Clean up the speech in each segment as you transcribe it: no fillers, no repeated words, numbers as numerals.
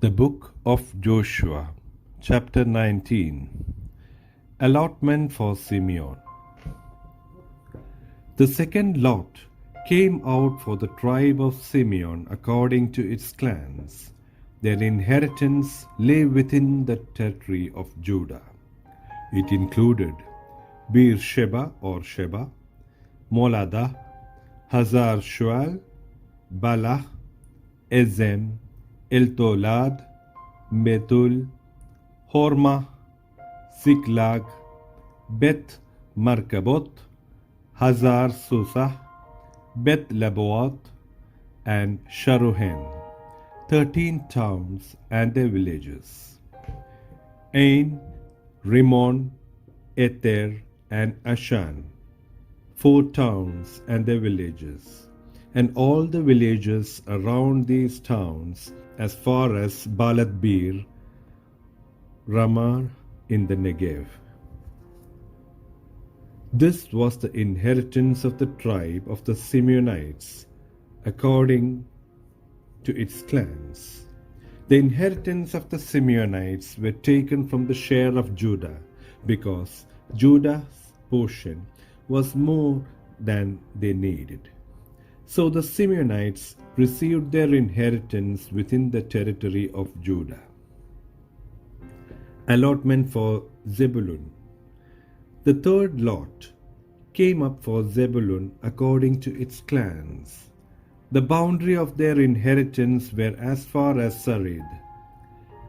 The Book of Joshua, Chapter 19. Allotment for Simeon. The second lot came out for the tribe of Simeon according to its clans. Their inheritance lay within the territory of Judah. It included Beersheba or Sheba, Moladah, Hazar Shual, Balah, Ezem, Eltolad, Betul, Hormah, Ziklag, Beth Markabot, Hazar Susah, Beth Laboat, and Sharuhen, 13 towns and their villages. Ain, Rimmon, Ether, and Ashan, 4 towns and their villages, and all the villages around these towns as far as Baalat-beer, Ramah in the Negev. This was the inheritance of the tribe of the Simeonites according to its clans. The inheritance of the Simeonites were taken from the share of Judah because Judah's portion was more than they needed. So the Simeonites received their inheritance within the territory of Judah. Allotment for Zebulun. The third lot came up for Zebulun according to its clans. The boundary of their inheritance were as far as Sarid.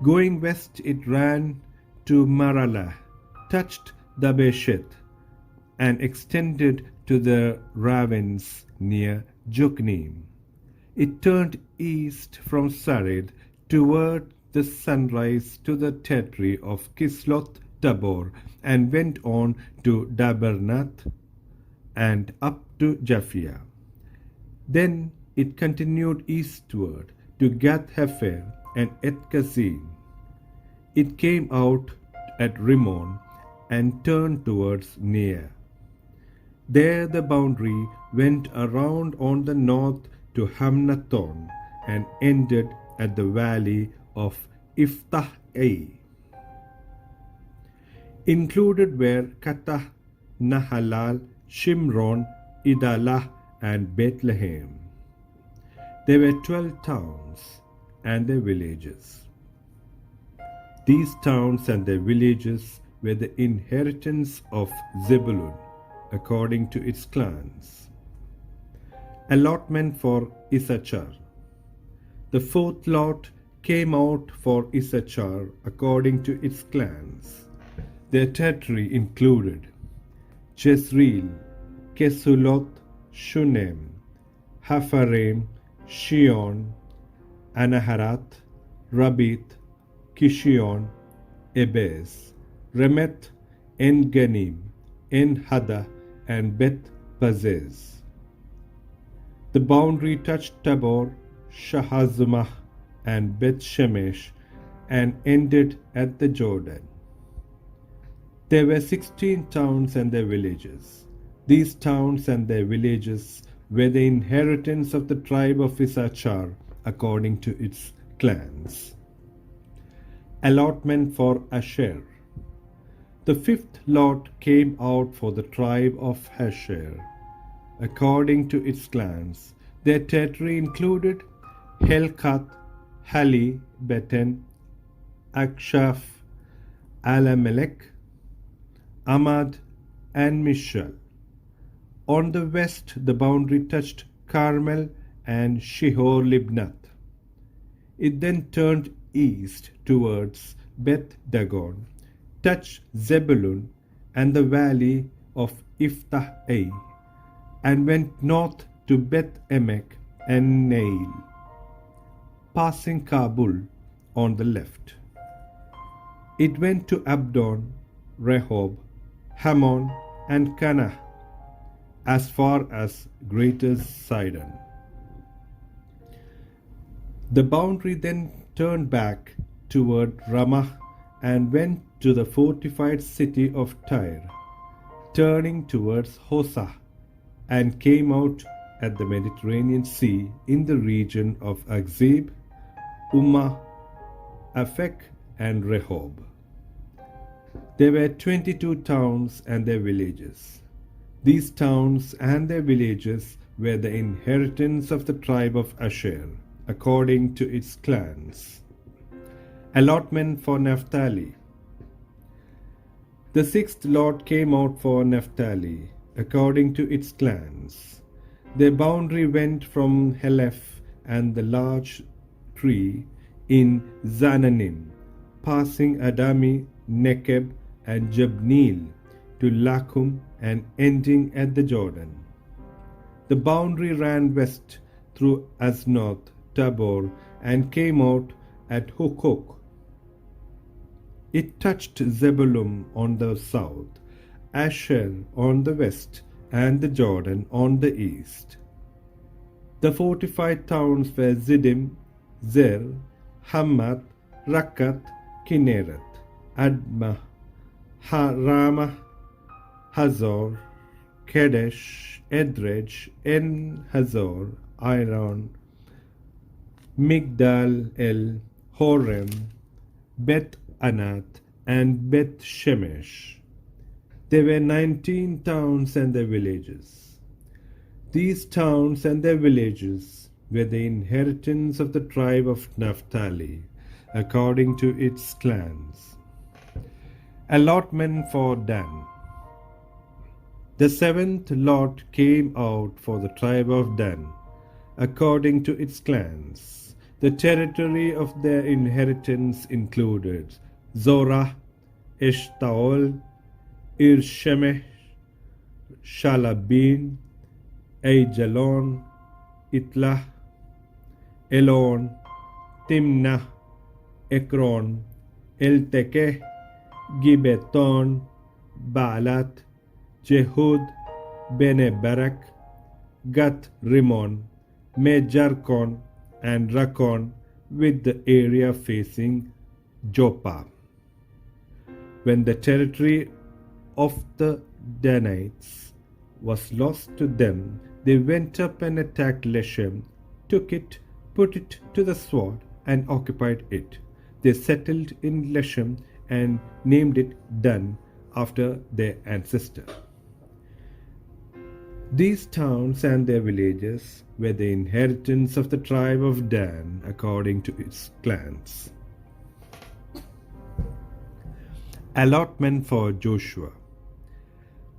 Going west it ran to Maralah, touched Dabesheth, and extended to the ravines near Jokneam. It turned east from Sarid toward the sunrise to the territory of Kisloth Tabor and went on to Dabernath and up to Japhia. Then it continued eastward to Gath-Hefer and Et-Kazin. It came out at Rimmon and turned towards Neah. There the boundary went around on the north to Hamnathon and ended at the valley of Iftah-ei. Included were Katah, Nahalal, Shimron, Idalah, and Bethlehem. There were 12 towns and their villages. These towns and their villages were the inheritance of Zebulun according to its clans. Allotment for Issachar. The fourth lot came out for Issachar according to its clans. Their territory included Jezreel, Kesuloth, Shunem, Hapharaim, Shion, Anaharath, Rabith, Kishion, Ebez, Remeth, En-Ganim, En-Haddah, and Beth-Pazez. The boundary touched Tabor, Shahazumah, and Beth-Shemesh and ended at the Jordan. There were 16 towns and their villages. These towns and their villages were the inheritance of the tribe of Issachar according to its clans. Allotment for Asher. The fifth lot came out for the tribe of Asher according to its clans. Their territory included Helkath, Hali, Beten, Akshaph, Alamelech, Amad, and Mishal. On the west, the boundary touched Carmel and Shihor-Libnath. It then turned east towards Beth-Dagon, touched Zebulun and the valley of Iftah-ei, and went north to Beth-Emek and Nail, passing Kabul on the left. It went to Abdon, Rehob, Hammon, and Kanah, as far as Greater Sidon. The boundary then turned back toward Ramah and went to the fortified city of Tyre, turning towards Hosah, and came out at the Mediterranean Sea in the region of Akzib, Ummah, Aphek, and Rehob. There were 22 towns and their villages. These towns and their villages were the inheritance of the tribe of Asher, according to its clans. Allotment for Naphtali. The sixth lot came out for Naphtali, according to its clans. Their boundary went from Heleph and the large tree in Zananim, passing Adami, Nekeb, and Jabneel to Lakum and ending at the Jordan. The boundary ran west through Aznoth, Tabor, and came out at Hukok. It touched Zebulun on the south, Asher on the west, and the Jordan on the east. The fortified towns were Ziddim, Zer, Hamath, Rakkath, Kinneret, Admah, Ramah, Hazor, Kedesh, Edrej, En-Hazor, Iron, Migdal El, Horem, Beth Anath, and Beth Shemesh. There were 19 towns and their villages. These towns and their villages were the inheritance of the tribe of Naphtali, according to its clans. Allotment for Dan. The seventh lot came out for the tribe of Dan, according to its clans. The territory of their inheritance included Zorah, Eshtaol, Irshemeh, Shalabin, Aijalon, Itlah, Elon, Timnah, Ekron, Eltekeh, Gibeton, Baalat, Jehud, Bene-Barak, Gath Rimmon, Mejarkon, and Rakon, with the area facing Joppa. When the territory of the Danites was lost to them, they went up and attacked Leshem, took it, put it to the sword, and occupied it. They settled in Leshem and named it Dan after their ancestor. These towns and their villages were the inheritance of the tribe of Dan according to its clans. Allotment for Joshua.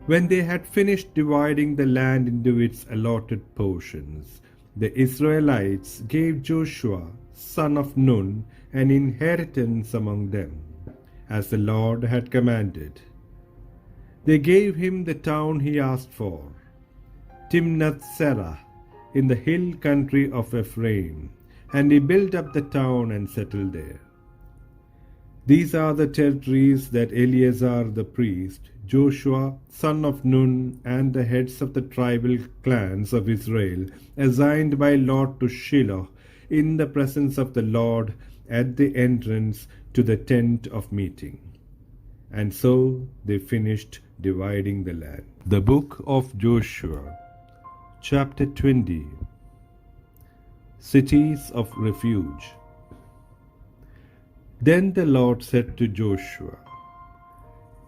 When they had finished dividing the land into its allotted portions, the Israelites gave Joshua, son of Nun, an inheritance among them, as the Lord had commanded. They gave him the town he asked for, Timnath-Serah, in the hill country of Ephraim, and he built up the town and settled there. These are the territories that Eleazar the priest, Joshua, son of Nun, and the heads of the tribal clans of Israel assigned by lot to Shiloh in the presence of the Lord at the entrance to the tent of meeting. And so they finished dividing the land. The book of Joshua, chapter 20. Cities of refuge. Then the Lord said to Joshua,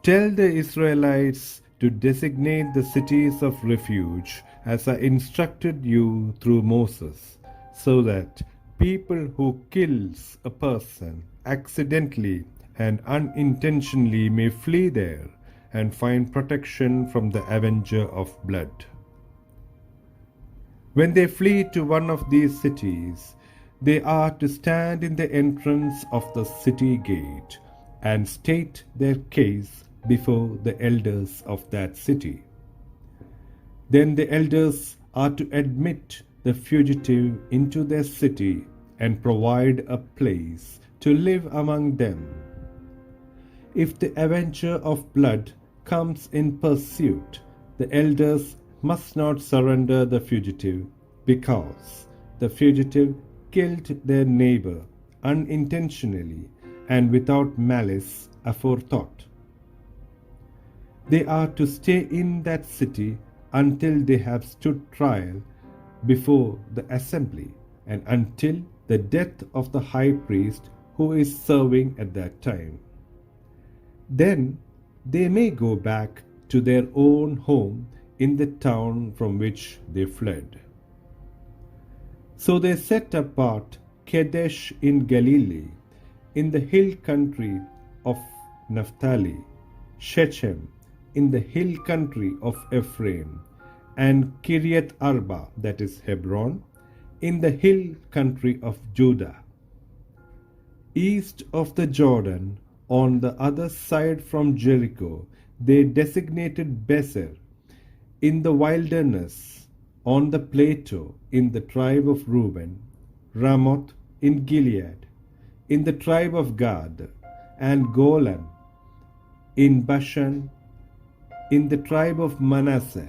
"Tell the Israelites to designate the cities of refuge as I instructed you through Moses, so that people who kills a person accidentally and unintentionally may flee there and find protection from the avenger of blood. When they flee to one of these cities, they are to stand in the entrance of the city gate and state their case before the elders of that city. Then the elders are to admit the fugitive into their city and provide a place to live among them. If the avenger of blood comes in pursuit, the elders must not surrender the fugitive, because the fugitive killed their neighbor unintentionally and without malice aforethought. They are to stay in that city until they have stood trial before the assembly, and until the death of the high priest who is serving at that time. Then they may go back to their own home in the town from which they fled. So they set apart Kadesh in Galilee, in the hill country of Naphtali, Shechem, in the hill country of Ephraim, and Kiriath Arba, that is Hebron, in the hill country of Judah. East of the Jordan, on the other side from Jericho, they designated Bezer, in the wilderness, on the plateau, in the tribe of Reuben, Ramoth in Gilead, in the tribe of Gad, and Golan in Bashan, in the tribe of Manasseh.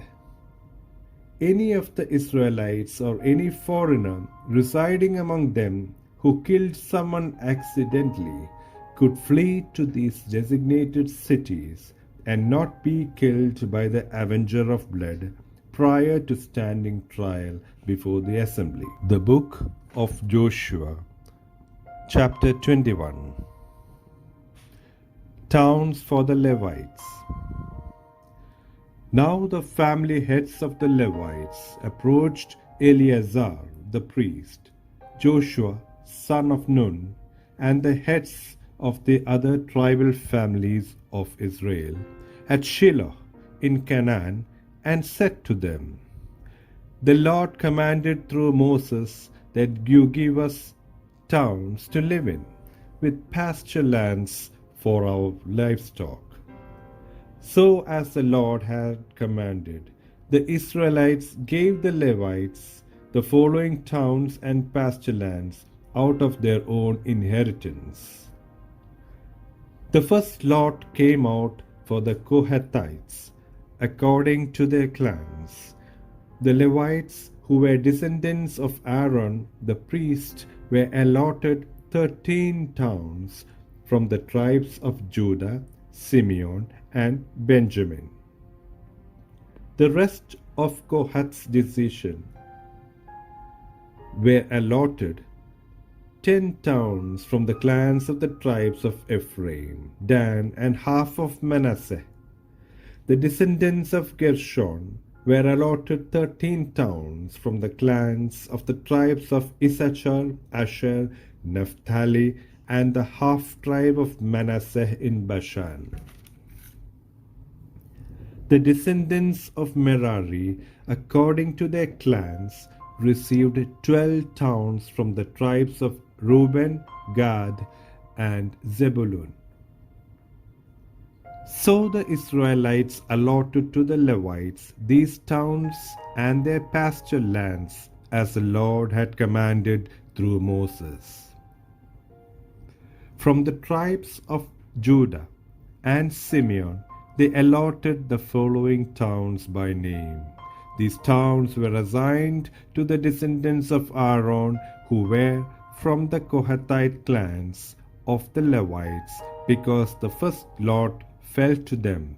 Any of the Israelites or any foreigner residing among them who killed someone accidentally could flee to these designated cities and not be killed by the avenger of blood prior to standing trial before the assembly. The Book of Joshua, chapter 21. Towns for the Levites. Now the family heads of the Levites approached Eleazar the priest, Joshua son of Nun, and the heads of the other tribal families of Israel at Shiloh in Canaan, and said to them, The Lord commanded through Moses that you give us towns to live in, with pasture lands for our livestock. So as the Lord had commanded, the Israelites gave the Levites the following towns and pasture lands out of their own inheritance. The first lot came out for the Kohathites, according to their clans. The Levites, who were descendants of Aaron the priest, were allotted 13 towns from the tribes of Judah, Simeon, and Benjamin. The rest of Kohath's decision were allotted 10 towns from the clans of the tribes of Ephraim, Dan, and half of Manasseh. The descendants of Gershon were allotted 13 towns from the clans of the tribes of Issachar, Asher, Naphtali, and the half-tribe of Manasseh in Bashan. The descendants of Merari, according to their clans, received 12 towns from the tribes of Reuben, Gad, and Zebulun. So the Israelites allotted to the Levites these towns and their pasture lands, as the Lord had commanded through Moses. From the tribes of Judah and Simeon, they allotted the following towns by name. These towns were assigned to the descendants of Aaron, who were from the Kohathite clans of the Levites, because the first lot fell to them.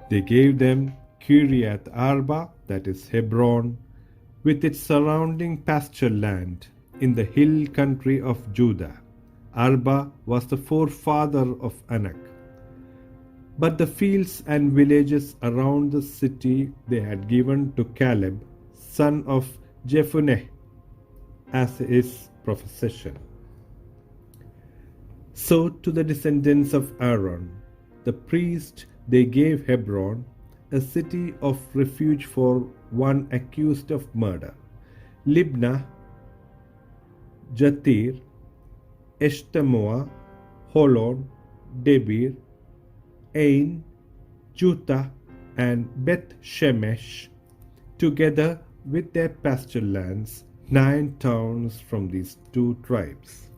They gave them Kiriath Arba, that is Hebron, with its surrounding pasture land in the hill country of Judah. Arba was the forefather of Anak. But the fields and villages around the city they had given to Caleb, son of Jephunneh, as his possession. So to the descendants of Aaron, the priest, they gave Hebron, a city of refuge for one accused of murder, Libnah, Jatir, Eshtemoa, Holon, Debir, Ain, Juttah, and Beth Shemesh, together with their pasture lands, 9 towns from these 2 tribes.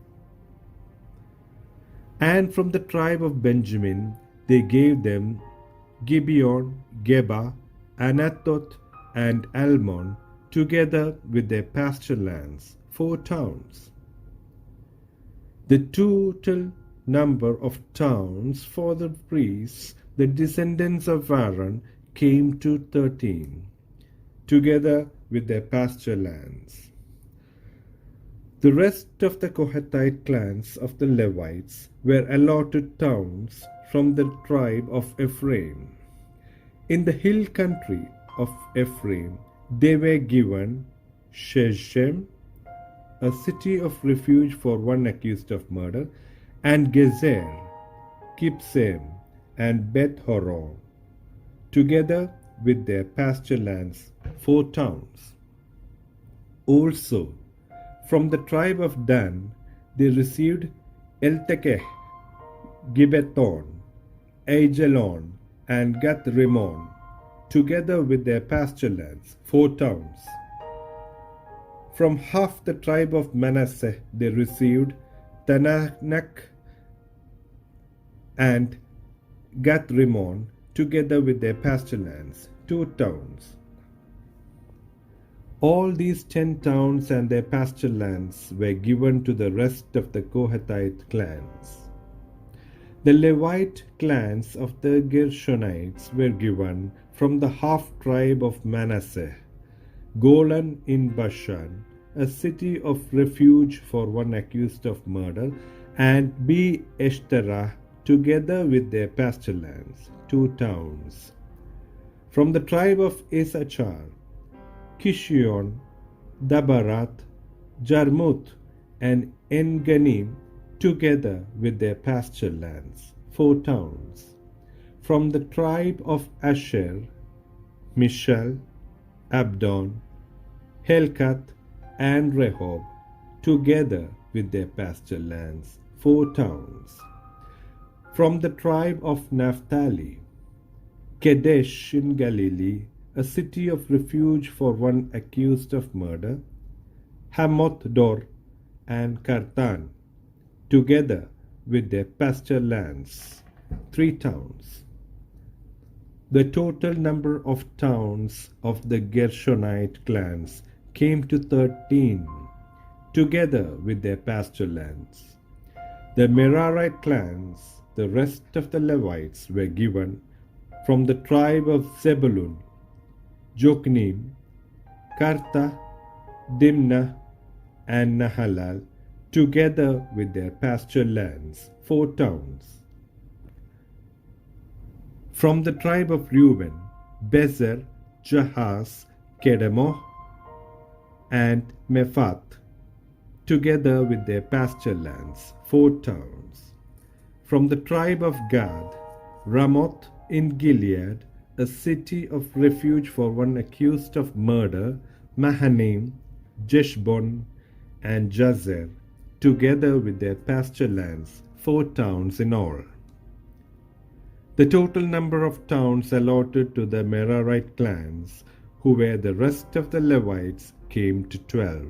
And from the tribe of Benjamin they gave them Gibeon, Geba, Anathoth, and Almon, together with their pasture lands, 4 towns. The total number of towns for the priests, the descendants of Aaron, came to 13, together with their pasture lands. The rest of the Kohathite clans of the Levites were allotted towns from the tribe of Ephraim. In the hill country of Ephraim, they were given Shechem, a city of refuge for one accused of murder, and Gezer, Kibsem, and Beth Horon, together with their pasture lands, 4 towns. Also, from the tribe of Dan, they received Eltekeh, Gibbethon, Aijalon, and Gath Rimmon, together with their pasture lands, 4 towns. From half the tribe of Manasseh, they received Tanakh and Gath Rimmon, together with their pasture lands, 2 towns. All these 10 towns and their pasture lands were given to the rest of the Kohathite clans. The Levite clans of the Gershonites were given from the half-tribe of Manasseh, Golan in Bashan, a city of refuge for one accused of murder, and Be Eshterah, together with their pasture lands, 2 towns. From the tribe of Issachar, Kishion, Dabarath, Jarmuth, and En-Ganim, together with their pasture lands, 4 towns. From the tribe of Asher, Mishal, Abdon, Helkath, and Rehob, together with their pasture lands, 4 towns. From the tribe of Naphtali, Kedesh in Galilee, a city of refuge for one accused of murder, Hamoth Dor, and Kartan, together with their pasture lands, 3 towns. The total number of towns of the Gershonite clans came to 13, together with their pasture lands. The Merarite clans, the rest of the Levites, were given from the tribe of Zebulun, Jokneam, Karta, Dimnah, and Nahalal, together with their pasture lands, 4 towns. From the tribe of Reuben, Bezer, Jahaz, Kedemoth, and Mephath, together with their pasture lands, 4 towns. From the tribe of Gad, Ramoth in Gilead, a city of refuge for one accused of murder, Mahanaim, Jeshbon, and Jazer, together with their pasture lands, 4 towns in all. The total number of towns allotted to the Merarite clans, who were the rest of the Levites, came to 12.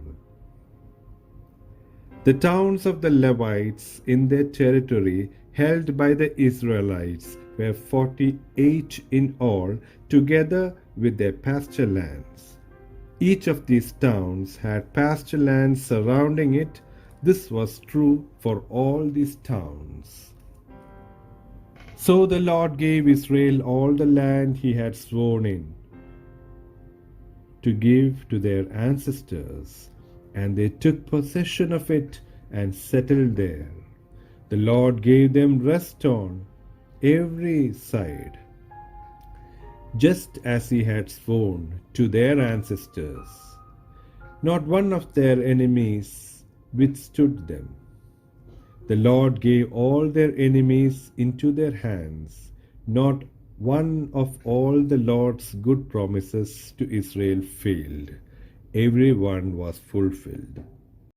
The towns of the Levites in their territory held by the Israelites were 48 in all, together with their pasture lands. Each of these towns had pasture lands surrounding it. This was true for all these towns. So the Lord gave Israel all the land he had sworn in to give to their ancestors, and they took possession of it and settled there. The Lord gave them rest on every side, just as he had sworn to their ancestors. Not one of their enemies withstood them. The Lord gave all their enemies into their hands. Not one of all the Lord's good promises to Israel failed. Every one was fulfilled.